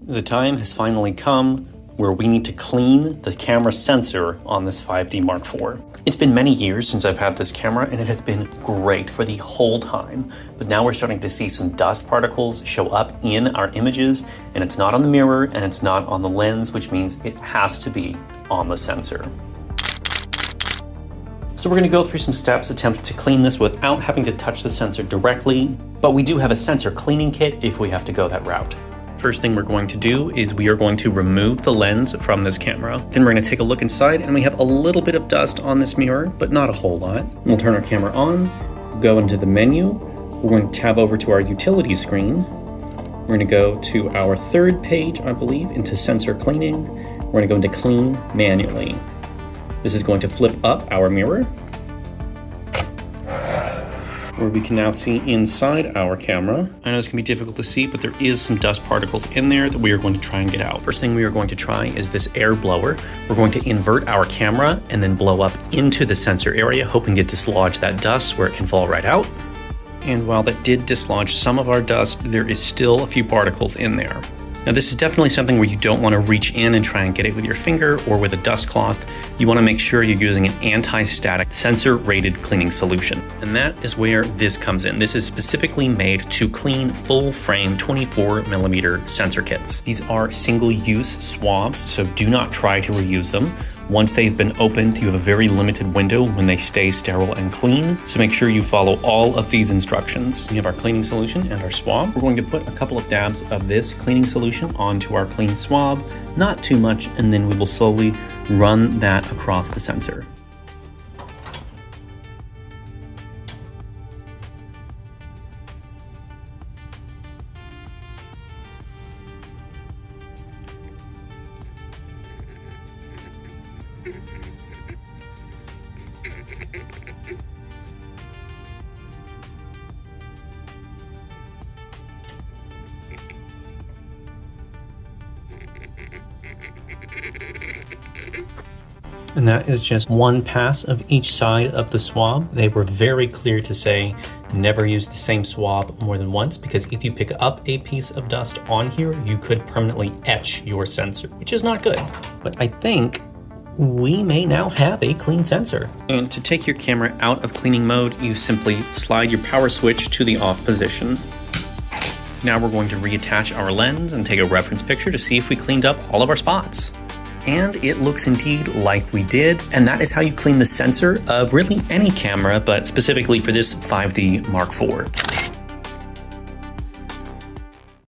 The time has finally come where we need to clean the camera sensor on this 5D Mark IV. It's been many years since I've had this camera and it has been great for the whole time, but now we're starting to see some dust particles show up in our images, and it's not on the mirror and it's not on the lens, which means it has to be on the sensor. So we're going to go through some steps, attempt to clean this without having to touch the sensor directly, but we do have a sensor cleaning kit if we have to go that route. First thing we're going to do is we are going to remove the lens from this camera. Then we're going to take a look inside, and we have a little bit of dust on this mirror, but not a whole lot. We'll turn our camera on, go into the menu. We're going to tab over to our utility screen. We're going to go to our third page, I believe, into sensor cleaning. We're going to go into clean manually. This is going to flip up our mirror, where we can now see inside our camera. I know this can be difficult to see, but there is some dust particles in there that we are going to try and get out. First thing we are going to try is this air blower. We're going to invert our camera and then blow up into the sensor area, hoping to dislodge that dust where it can fall right out. And while that did dislodge some of our dust, there is still a few particles in there. Now this is definitely something where you don't want to reach in and try and get it with your finger or with a dust cloth. You want to make sure you're using an anti-static sensor-rated cleaning solution. And that is where this comes in. This is specifically made to clean full-frame 24mm sensor kits. These are single-use swabs, so do not try to reuse them. Once they've been opened, you have a very limited window when they stay sterile and clean, so make sure you follow all of these instructions. We have our cleaning solution and our swab. We're going to put a couple of dabs of this cleaning solution onto our clean swab, not too much, and then we will slowly run that across the sensor. And that is just one pass of each side of the swab. They were very clear to say never use the same swab more than once, because if you pick up a piece of dust on here, you could permanently etch your sensor, which is not good. But I think we may now have a clean sensor. And to take your camera out of cleaning mode, you simply slide your power switch to the off position. Now we're going to reattach our lens and take a reference picture to see if we cleaned up all of our spots. And it looks indeed like we did, and that is how you clean the sensor of really any camera, but specifically for this 5D Mark IV.